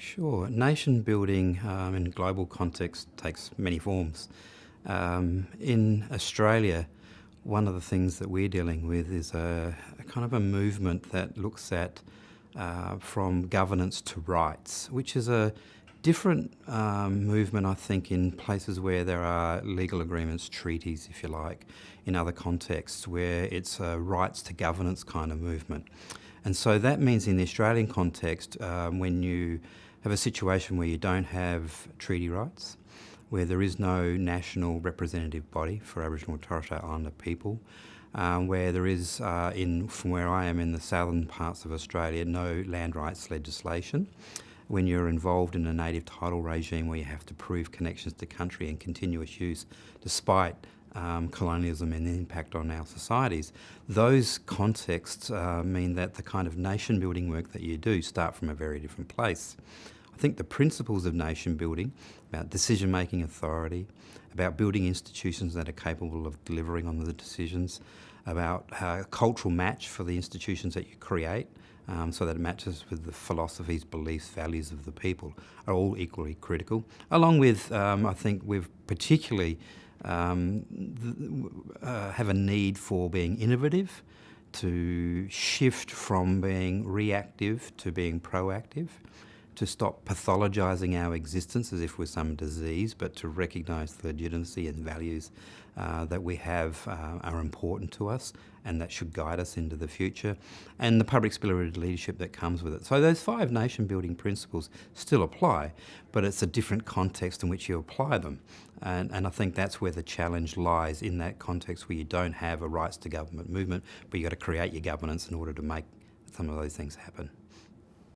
Sure. Nation building in global context takes many forms. In Australia, one of the things that we're dealing with is a kind of a movement that looks at from governance to rights, which is a different movement, I think, in places where there are legal agreements, treaties, if you like, in other contexts where it's a rights to governance kind of movement. And so that means in the Australian context, when you have a situation where you don't have treaty rights, where there is no national representative body for Aboriginal and Torres Strait Islander people, where there is, from where I am in the southern parts of Australia, no land rights legislation, when you're involved in a native title regime where you have to prove connections to country and continuous use despite colonialism and the impact on our societies, those contexts mean that the kind of nation building work that you do start from a very different place. I think the principles of nation building, about decision-making authority, about building institutions that are capable of delivering on the decisions, about a cultural match for the institutions that you create, so that it matches with the philosophies, beliefs, values of the people, are all equally critical. Along with, I think we've particularly have a need for being innovative, to shift from being reactive to being proactive, to stop pathologising our existence as if we're some disease, but to recognise the legitimacy and values that we have are important to us and that should guide us into the future, and the public spirited leadership that comes with it. So those 5 nation-building principles still apply, but it's a different context in which you apply them. And I think that's where the challenge lies, in that context where you don't have a rights to government movement, but you've got to create your governance in order to make some of those things happen.